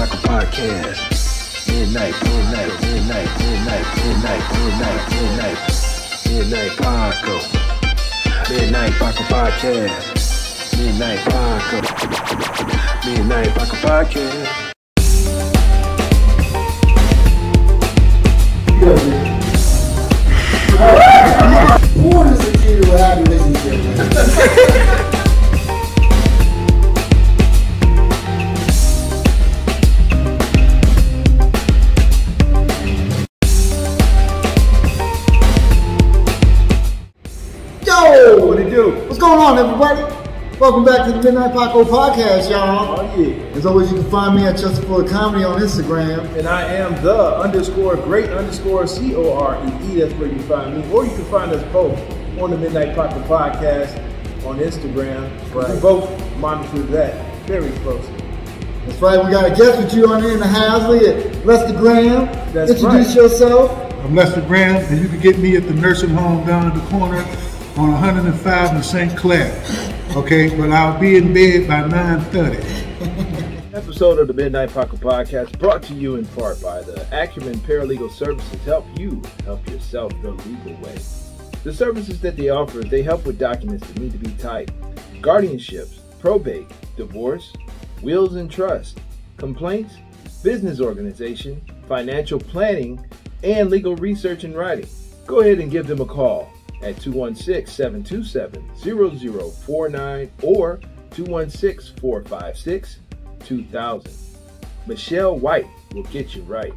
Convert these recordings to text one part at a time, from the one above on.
Paco Podcast. Midnight Paco. Midnight Paco Podcast. Midnight Paco Podcast. What is the key to a happy relationship, man? Yo! What it do? What's going on, everybody? Welcome back to the Midnight Paco Podcast, y'all. Oh yeah. As always, you can find me at Just Full of Comedy on Instagram. And I am the_great_COREE. That's where you find me. Or you can find us both on the Midnight Paco Podcast on Instagram. Right. We both monitor that very closely. That's right, we got a guest with you on here in the Housley at Lester Graham. That's Introduce right. yourself. I'm Lester Graham, and you can get me at the nursing home down at the corner on 105 in St. Clair. Okay, but I'll be in bed by 9:30. Episode of the Midnight Paco Podcast brought to you in part by the Acumen Paralegal Services. Help yourself the legal way. The services that they offer, they help with documents that need to be typed, guardianships, probate, divorce, wills and trust, complaints, business organization, financial planning, and legal research and writing. Go ahead and give them a call at 216-727-0049 or 216-456-2000. Michelle White will get you right.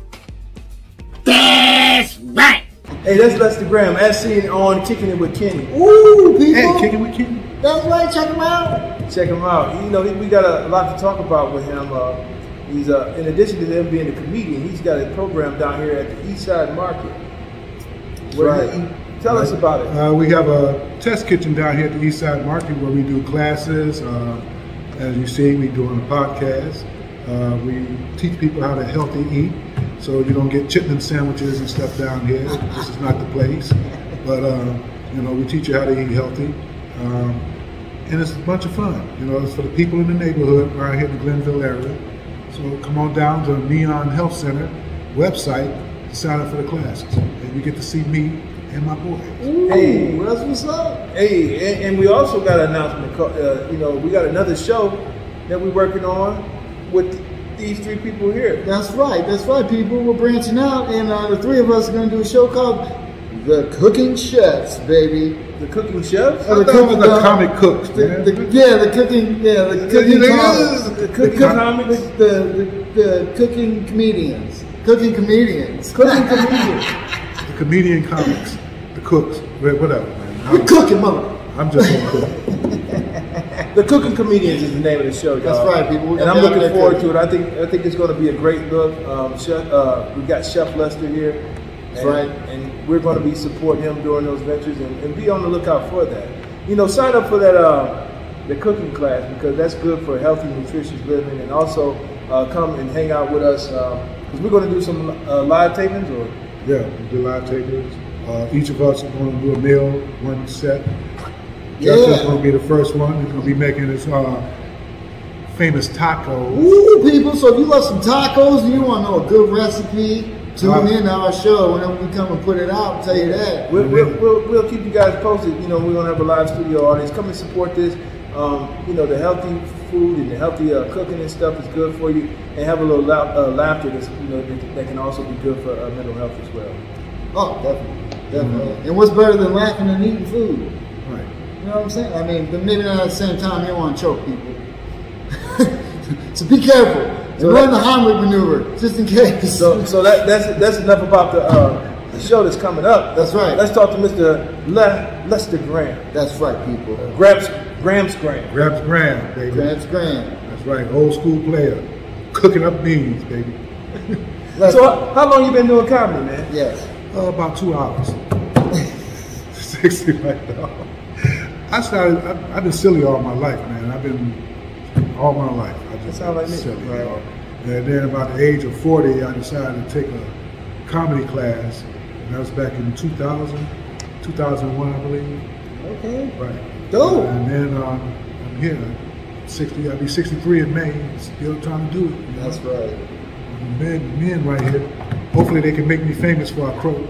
That's right. Hey, that's Lester Graham, as seen on Kicking It With Kenny. Ooh, people. Hey, kicking with Kenny. That's right, check him out. Check him out. You know, we got a lot to talk about with him. He's in addition to him being a comedian, he's got a program down here at the Eastside Market. Tell us about it. We have a test kitchen down here at the Eastside Market where we do classes. As you see, we do on a podcast. We teach people how to healthy eat, so you don't get chitlin sandwiches and stuff down here. This is not the place. But you know, we teach you how to eat healthy, and it's a bunch of fun. You know, it's for the people in the neighborhood right here in the Glenville area. So come on down to the Neon Health Center website to sign up for the classes, and you get to see me and my boys. Ooh, Hey. that's what's up. Hey, and we also got an announcement. You know, we got another show that we're working on with these three people here. That's right, people. We're branching out, and the three of us are going to do a show called The Cooking Chefs, baby. The Cooking Chefs? The comic cooks, man. The cooking comics. The cooking comics? The cooking comedians. Cooking comedians. Cooking comedians. The comedian comics, the cooks, whatever, man. We're cooking, mother. I'm just gonna cook. The Cooking Comedians is the name of the show, y'all. That's right, people. And I'm looking forward to it. I think it's going to be a great look. We got Chef Lester here. That's right. And we're going to be supporting him during those ventures and be on the lookout for that. You know, sign up for that the cooking class, because that's good for healthy, nutritious living, and also come and hang out with us because we're going to do some live tapings. Yeah, we do live tapings. Each of us are going to do a meal, one set. Justin's going to be the first one. He's going to be making his famous tacos. Ooh, people, so if you love some tacos and you want to know a good recipe, tune in to our show whenever we come and put it out, I'll tell you that. We'll keep you guys posted. You know, we're going to have a live studio audience. Come and support this. You know, the healthy food and the healthy cooking and stuff is good for you. And have a little laughter that's, you know, that can also be good for mental health as well. Oh, definitely. And what's better than laughing and eating food? Right. You know what I'm saying? I mean, but maybe not at the same time, you don't want to choke people. So be careful. So learn the Heimlich maneuver, just in case. So that's enough about the show that's coming up. That's right. Let's talk to Mr. Lester Graham. That's right, people. Graham's Graham. Grabs Graham, baby. Grant's Graham. That's right, old school player. Cooking up beans, baby. So how long you been doing comedy, man? Yes. About 2 hours. 60 right now. I've been silly all my life, man. I've been all my life. I just That sounds like me. silly, you know. And then about the age of 40, I decided to take a comedy class. And that was back in 2000, 2001, I believe. Okay. Right. Dope. And then I'm here, 60. I'll be 63 in May. Still trying to do it. You know? That's right. men right here. Hopefully they can make me famous for I croak.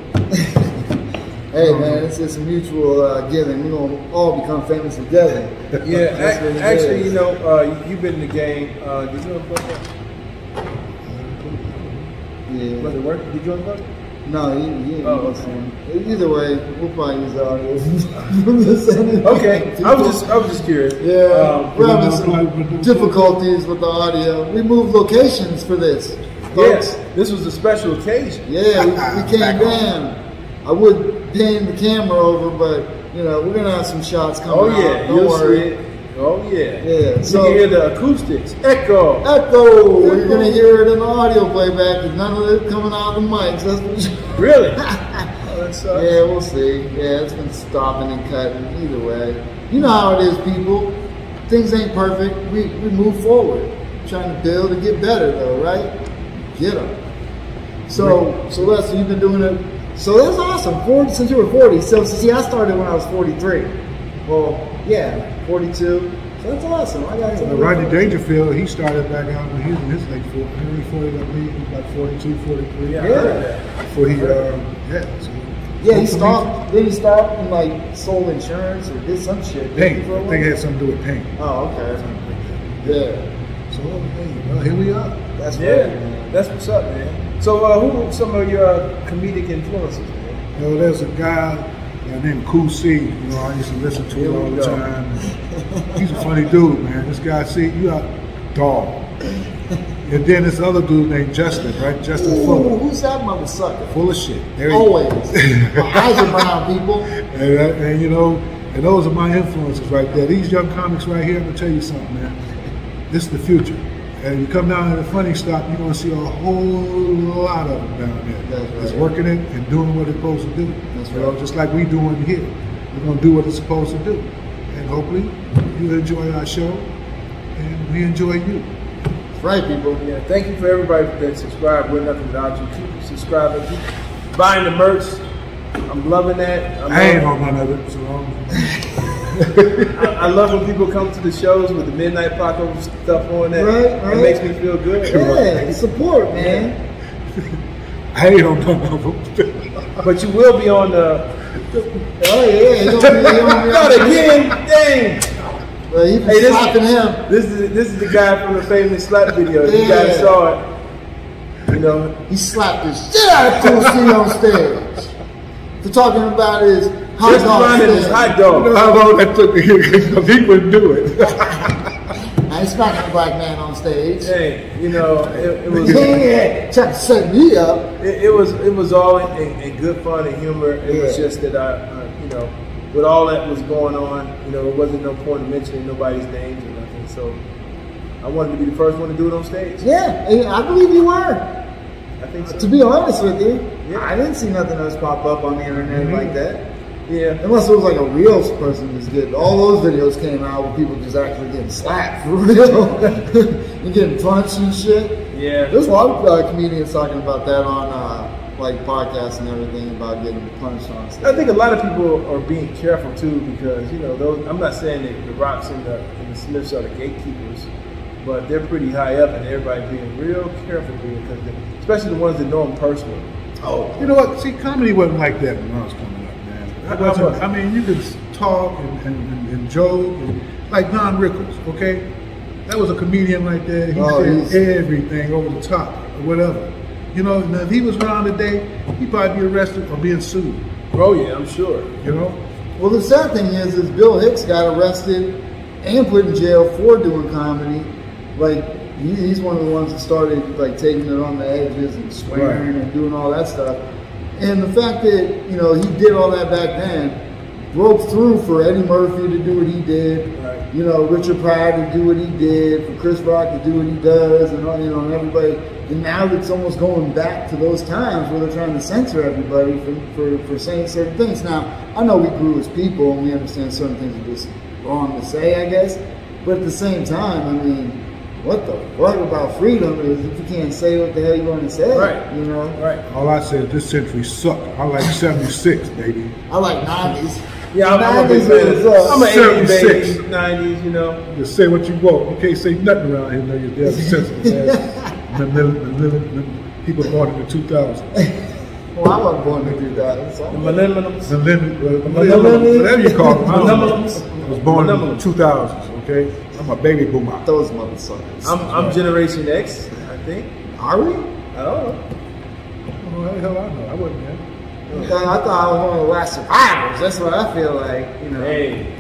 Hey man, it's a mutual giving. We're gonna all become famous together. Yeah, actually, you know, you've been in the game. Did you unplug that? Yeah. Was it work? Did you unplug it? No, he either way, we'll probably use the audio. Okay, I was just curious. Yeah, we're having some difficulties with the audio. We moved locations for this. Yes, this was a special occasion. Yeah, we came down. I would pan the camera over, but you know we're gonna have some shots coming. Oh yeah, Don't worry. See it. Oh yeah. Yeah. So you can hear the acoustics, echo. You're gonna hear it in the audio playback. There's none of it coming out of the mics. That's what Really? Oh, that sucks. Yeah, we'll see. Yeah, it's been stopping and cutting. Either way, you know how it is, people. Things ain't perfect. We move forward, trying to build and get better, though, right? Get them. So Lester, you've been doing it. So that's awesome. 40 since you were 40. So see, I started when I was 43. Well, yeah, 42. So that's awesome. I got some. Rodney Dangerfield, he started back out when he was in his late 40s, early 40s, I believe. He was like 42, 43. Yeah. Before he, he stopped. Then he stopped and like sold insurance or did some shit. Paint. I think it had something to do with paint. Oh, okay. Yeah. So, hey, well, here we are. That's Yeah, right, man. that's what's up, man. So, who are some of your comedic influences, man? You know, there's a guy named Cool C. You know, I used to listen to him all the time. He's a funny dude, man. This guy, see, you got dog. And then this other dude named Justin, right? Justin Fuller. Who's that mother sucker? Full of shit. There Always. My eyes are brown, people. And you know, and those are my influences right there. These young comics right here, I'm gonna tell you something, man. This is the future. And you come down to the funny stop, you're gonna see a whole lot of them down there. That's right. It's working it and doing what it's supposed to do. That's you know, right. just like we doing here. We're gonna do what it's supposed to do. And hopefully you enjoy our show and we enjoy you. That's right, people. Yeah, thank you for everybody that subscribed. We're nothing without you. Keep subscribing, keep buying the merch. I'm loving that. I ain't on none of it, so I love when people come to the shows with the Midnight Paco stuff on that. Right. It makes me feel good. Yeah, support, man. I ain't on none of them. But you will be on the. Oh yeah, he gonna be Not again, dang. Well, he been slapping him. This is the guy from the famous slap video. You Yeah. guys saw it. You know, He slapped the shit out of Cool C on stage for talking about his hot just dog running his stand. hot You know dog. how long that took to hear because he wouldn't do it. I ain't smacking a black man on stage. Hey, you know, it was. Yeah, trying to set me up. It was all in good fun and humor. It was Yeah. just that you know, with all that was going on, you know, it wasn't no point in mentioning nobody's names or nothing. So I wanted to be the first one to do it on stage. Yeah, and I believe you were. I think so. To be honest with you, Yeah. I didn't see nothing else pop up on the internet like that. Yeah. Unless it was like a real person just getting, all those videos came out with people just actually getting slapped for real. And getting punched and shit. Yeah. There's a lot of comedians talking about that on like podcasts and everything about getting punched on stage. I think a lot of people are being careful too because, you know, those, I'm not saying that the Rocks and the Smiths are the gatekeepers, but they're pretty high up and everybody being real careful because especially the ones that know them personally. Oh, You know what? See, comedy wasn't like that when I was coming up, man. It wasn't, I mean, you could talk and joke, and, like Don Rickles, okay? That was a comedian like that. He said everything over the top or whatever. You know, and if he was around today, he'd probably be arrested or being sued. Oh yeah, I'm sure. You know? well, the sad thing is Bill Hicks got arrested and put in jail for doing comedy. Like, he's one of the ones that started like taking it on the edges and swearing and doing all that stuff. And the fact that, you know, he did all that back then broke through for Eddie Murphy to do what he did. Right. You know, Richard Pryor to do what he did, for Chris Rock to do what he does, and all, you know, and everybody. And now it's almost going back to those times where they're trying to censor everybody for saying certain things. Now, I know we grew as people and we understand certain things are just wrong to say, I guess. But at the same time, I mean, what the fuck about freedom is if you can't say what the hell you're going to say, Right. you know? Right. All I said is this century sucked. I like 76, baby. I like 90s. Yeah, I'm a big 90s fan. was, I'm an 80s 76. baby, 90s, you know. Just say what you want. You can't say nothing around here. No, you're sensitive. People born in the 2000s. Well, I wasn't born in 2000. So Millennials. Whatever you call them. Millennials. I was born in the 2000s, okay? I'm a baby boomer. those motherfuckers. I'm Generation X, I think. Are we? I don't know. Well, how the hell I know? I wasn't there. I thought I was one of the last survivors. That's what I feel like. Hey,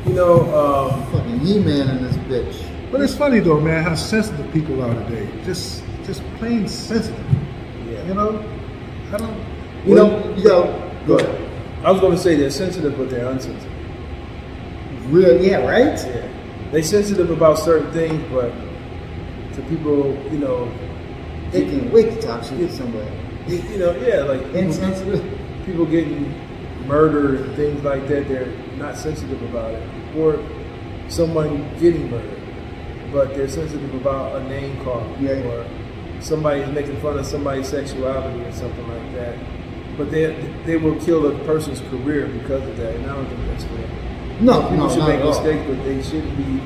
Fucking Ye-Man in this bitch. But it's funny though, man, how sensitive people are today. Just plain sensitive. yeah. You know? I don't. Go ahead. I was going to say they're sensitive, but they're unsensitive. Real, yeah, right? Yeah. They're sensitive about certain things, but to people, They can wait to talk shit to somebody. like Insensitive. people getting murdered and things like that, they're not sensitive about it. Or someone getting murdered, but they're sensitive about a name call, Yeah. or somebody making fun of somebody's sexuality or something like that. But they will kill a person's career because of that, and I don't think that's fair. No, People should not make at all. mistakes, but they shouldn't be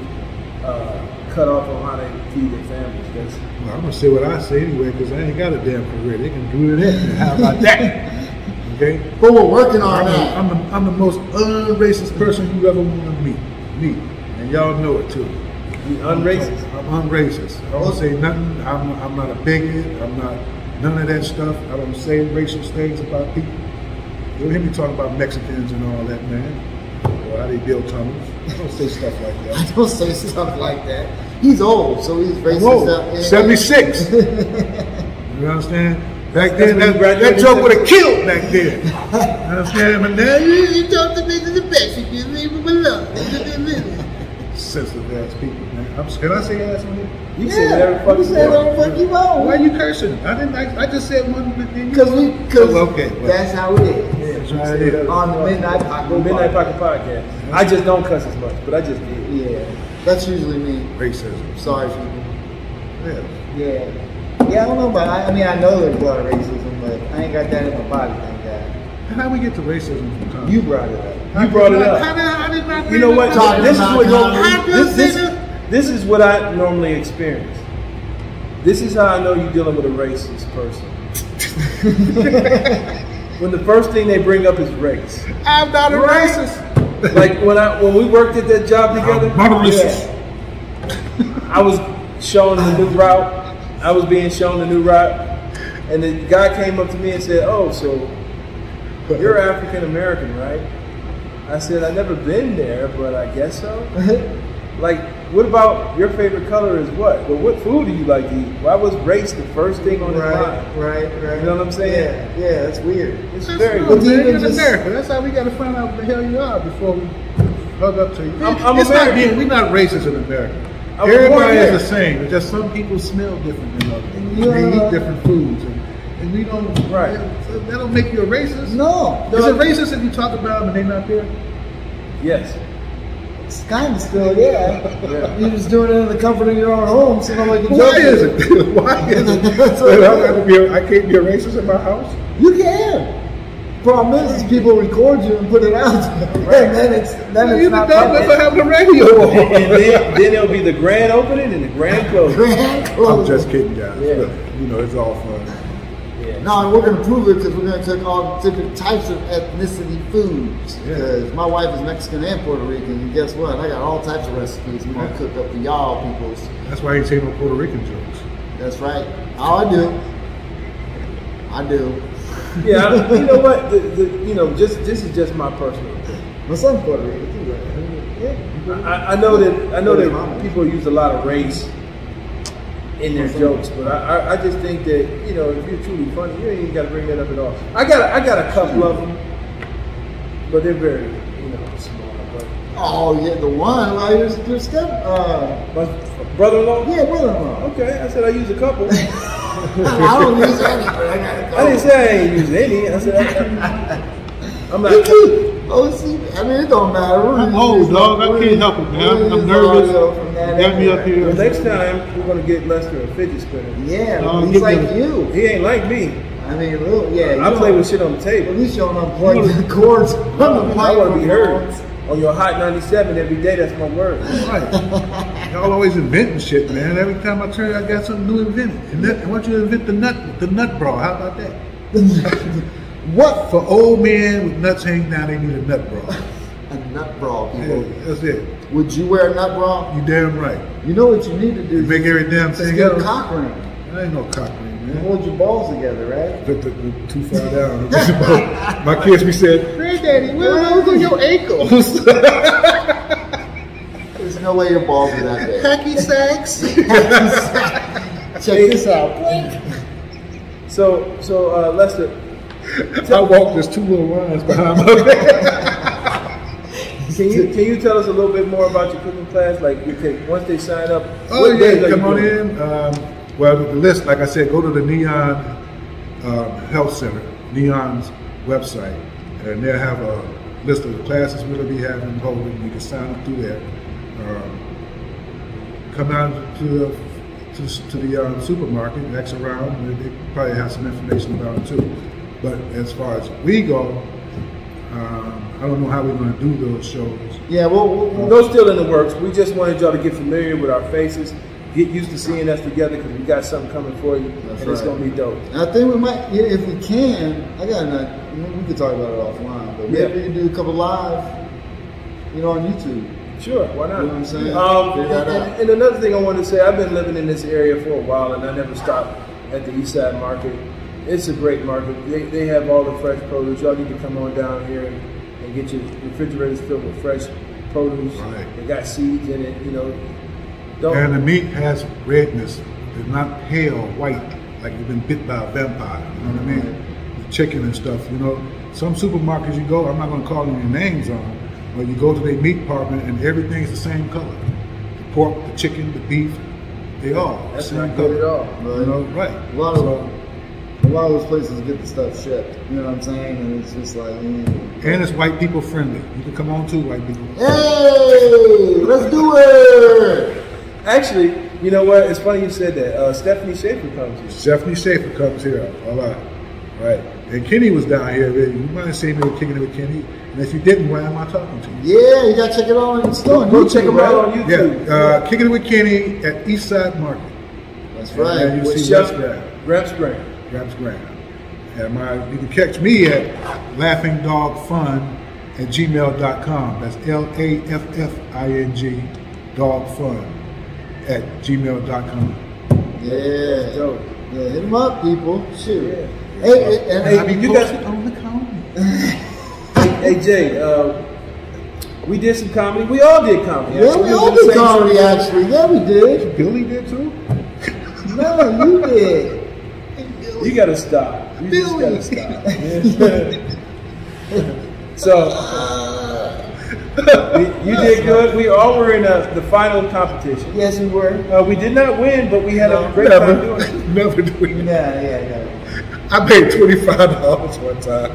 cut off on how they feed their families. Well, I'm gonna say what I say anyway, because I ain't got a damn career. They can do it in. How about that? Okay. But we're working on that. I'm the most un-racist person you ever want to meet. And y'all know it too. You unracist. I'm unracist. I don't say nothing. I'm not a bigot. I'm not none of that stuff. I don't say racist things about people. You don't hear me talking about Mexicans and all that, man. Or how they build tunnels. I don't say stuff like that. I don't say stuff like that. He's old, so he's racist. Whoa, 76. You understand? Back then, that joke would have killed back then. You understand? But now you talk to niggas the best. You can leave them alone. Sensitive ass people, man. Can I say ass on here? You say whatever the fuck you say whatever the fuck you want. Why are you cursing? I just said one thing. Because okay, well, that's how it is. that's how it is. On the Midnight Paco Midnight Pocket Podcast. I just don't cuss as much, but I just did. Yeah, that's usually me. Racism. Sorry, people. Yeah. Yeah, I don't know, but I know there's a lot of racism, but I ain't got that in my body, thank God. How we get to racism from Tom? You brought it up. You brought it up. I did not. You know what? Talking This is about what how this is what I normally experience. This is how I know you're dealing with a racist person. When the first thing they bring up is race. I'm not a racist. Like when we worked at that job together. I'm not a racist. I was shown the new route. I was being shown the new route, and the guy came up to me and said, "Oh, so you're African American, right?" I said, "I've never been there, but I guess so." Like, what about your favorite color is what? Well, what food do you like to eat? Why was race the first thing on his mind? Right. You know what I'm saying? Yeah, that's weird. It's That's very good, good. man. In America, that's how we got to find out what the hell you are before we hug up to you. I'm It's not American. being, we're not racist in America. I'm Everybody born is here. the same. It's just some people smell different than others. Yeah. They eat different foods, and we don't. Right. That don't make you a racist. No, Is it racist if you talk about them and they're not there? Yes. it's kind of still, yeah. Yeah. You're just doing it in the comfort of your own home, so nobody can Why judge is you. it? Why is it? I can't be a racist in my house. You can. Problem is people record you and put it out there. And then it's You not don't public. ever have the radio on. And then it'll be the grand opening and the grand closing. Grand I'm closing. just kidding, guys. Yeah. Look, it's all fun. Yeah. No, we're going to prove it because we're going to take all different types of ethnicity foods. Yeah. Because my wife is Mexican and Puerto Rican, and guess what? I got all types of recipes I'm going to cook up for y'all peoples. That's why I ain't saying no Puerto Rican jokes. That's right. Oh, I do. Yeah, you know what? This is just my personal opinion. My son's Puerto Rican too, right? Yeah. I know that people use a lot of race in their jokes, but I just think that if you're truly funny, you ain't even got to bring that up at all. I got a couple of them, but they're very small. But Oh, yeah, the one, right? Your step, my brother-in-law. yeah, brother-in-law. Okay, I said I use a couple. I don't use any, but I got a couple. I didn't say I ain't use any. I said I'm not. Oh, see, I mean, it don't matter. I'm old, dog. I can't help it, man. I'm nervous. You got me up here. Well, next time we're gonna get Lester a fidget spinner. Yeah, No, he's give like me- you. He ain't like me. I mean, look, yeah. I play with shit on the At table. least you don't unplug the cords from the I want to be heard microphones. on your Hot 97 every day. That's my word. Right. Y'all always inventing shit, man. Every time I turn, I got something new invented. And I want you to invent the nut bra. How about that? What? For old men with nuts hanging down, they need a nut bra. A nut bra, people. Yeah, that's it. Would you wear a nut bra? You damn right. You know what you need to do? You make every damn Just thing get a else. cock ring. There ain't no cock ring, man. Hold your balls together, right? Put the too far down. My kids be saying, Granddaddy, where are those on your ankles? There's no way your balls are that big. Hacky sacks. Check this out. So Lester, I walk just 2 little lines behind my back. can you tell us a little bit more about your cooking class? Like, once they sign up, Oh what days yeah, are come you on doing? in. Well, the list, like I said, go to the Neon Health Center, Neon's website, and they'll have a list of the classes we'll be having holding. You can sign up through there. Come out to the supermarket, X around. They probably have some information about it too. But as far as we go, I don't know how we're going to do those shows. Yeah, well, Those still in the works. We just wanted y'all to get familiar with our faces, get used to seeing us together because we got something coming for you, That's and it's right. going to be dope. And I think we might, yeah, if we can, I got we could talk about it offline, but maybe we can do a couple live, on YouTube. Sure, why not? You know what I'm saying? Figure that out. And another thing I wanted to say, I've been living in this area for a while, and I never stopped at the Eastside Market. It's a great market. They have all the fresh produce. Y'all need to come on down here and get your refrigerators filled with fresh produce. Right. They got seeds in it, And the meat has redness. It's not pale white like you've been bit by a vampire. You know what I mean? The chicken and stuff. Some supermarkets you go, I'm not going to call any names on, but you go to their meat department and everything's the same color. The pork, the chicken, the beef, they all the That's same not good color. at all. Right. A lot of those places get the stuff shipped. You know what I'm saying? And it's just like, And it's white people friendly. You can come on too, white people. hey, let's do it. Actually, you know what? It's funny you said that. Stephanie Schaefer comes here. Stephanie Schaefer comes here a lot. Right. And Kenny was down here. You might have seen me kicking it with Kenny. And if you didn't, why am I talking to you? Yeah, you gotta check it out on the store. Go check them out on YouTube. Yeah, Kicking It With Kenny at Eastside Market. That's And right. you With see Chef Gramps Gramps Graham. Gramps Graham. And you can catch me at laughingdogfun@gmail.com. That's LAFFING dogfun @gmail.com. Yeah. Dope. Yeah, hit them up, people. Shoot. Yeah. Hey, and Hey, I be you got- posted on the comment. Hey Jay, we did some comedy. We all did comedy. yeah, we all did comedy actually. Yeah, we did. Billy did too? No, you did. You gotta stop. You just gotta stop. So you did good. We all were in the final competition. Yes, we were. We did not win, but we had a great Never, time doing it. never do it. Yeah. I paid $25 one time.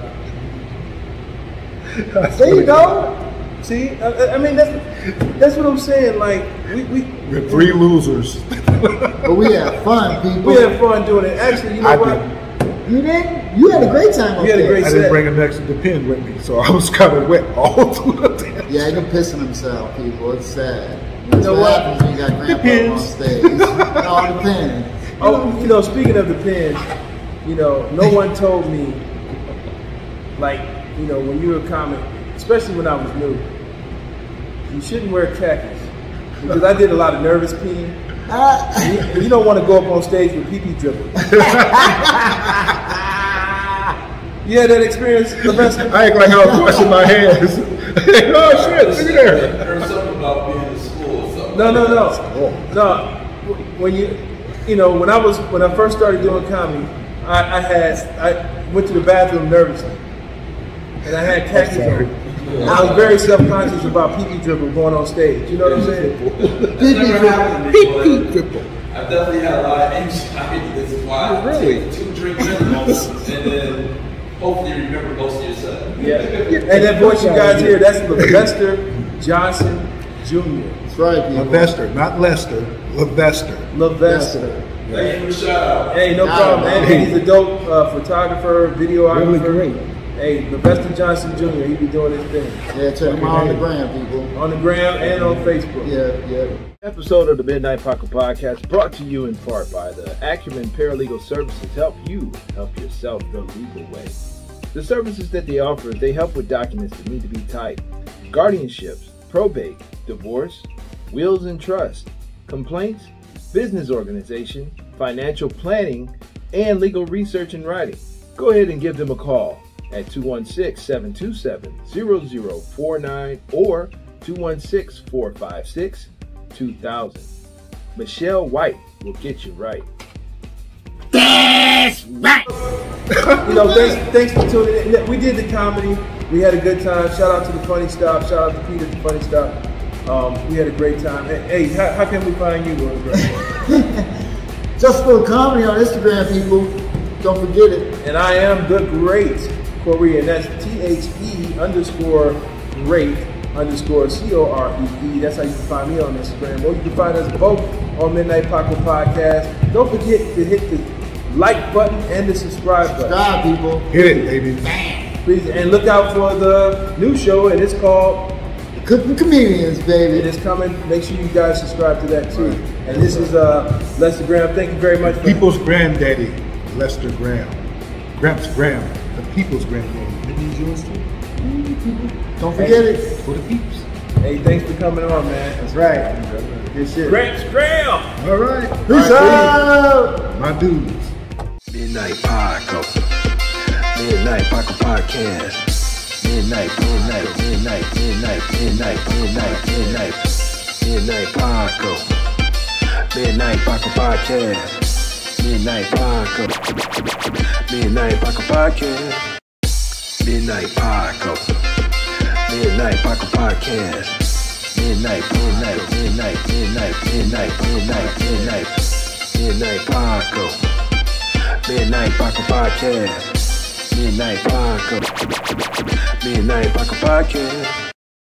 There you go. See, I mean that's what I'm saying. Like we We're 3 losers. But we had fun, people. we had fun doing it. Actually, you know I what? didn't. You did? You had a great time up We had a there. great I didn't bring an extra pen with me, so I was kind of wet all through the day. Yeah, you're pissing himself, people. It's sad. That's know what what? happens when you got grandpa on Depends. stage. It all depends. Oh, speaking of the pins, no one told me, like, when you were a comic, especially when I was new, you shouldn't wear khakis. Because I did a lot of nervous peeing. And you don't want to go up on stage with pee-pee dribble. You had that experience, Professor? I act like I was washing my hands. Oh shit, look at there. There's something about being in school or something. No. When when I first started doing comedy, I went to the bathroom nervously, and I had khakis sorry. on. I was very self-conscious about pee-pee dribble going on stage. You know what I'm saying? It's never happened before. I definitely had a lot of anxiety. This is why I take 2 drink minimums and then hopefully remember most of your set. Yeah. And that voice you guys hear, that's Lester Johnson Jr. That's right, people. Levester, not Lester. Levester. Lester. Thank you for the shout out. Hey, no problem. And he's a dope photographer, videographer. Really great. Hey, Sylvester Johnson Jr., he be doing his thing. Yeah, check him out on the gram, people. On the gram and on Facebook. Yeah. Episode of the Midnight Paco Podcast brought to you in part by the Acumen Paralegal Services help you help yourself the legal way. The services that they offer, they help with documents that need to be typed, guardianships, probate, divorce, wills and trust, complaints, business organization, financial planning, and legal research and writing. Go ahead and give them a call at 216-727-0049 or 216-456-2000. Michelle White will get you right. That's right. Thanks for tuning in. We did the comedy. We had a good time. Shout out to the Funny Stop. Shout out to Peter, the Funny Stop. We had a great time. Hey, how can we find you? Just for comedy on Instagram, people. Don't forget it. And I am the Great Korean. That's THE_great_COREE. That's how you can find me on Instagram. Or you can find us both on Midnight Paco Podcast. Don't forget to hit the like button and the subscribe button. Subscribe, people. Hit it, baby. Please, and look out for the new show, and it's called Cooking Comedians, baby. It is coming. Make sure you guys subscribe to that too. And this is Lester Graham. Thank you very much. People's granddaddy, Lester Graham. Gramps Graham, the people's granddaddy. Maybe he's yours too. Don't forget it. For the peeps. Hey, thanks for coming on, man. That's right. Good shit. Gramps Graham. All right. Peace out. My dudes. Midnight Paco. Midnight Paco Podcast. Midnight Paco. Midnight Paco Podcast. Midnight Paco. Midnight Paco Podcast. Midnight Paco. Midnight Paco Podcast. Midnight Paco. Midnight Paco Podcast. Midnight Paco. Midnight Paco Podcast.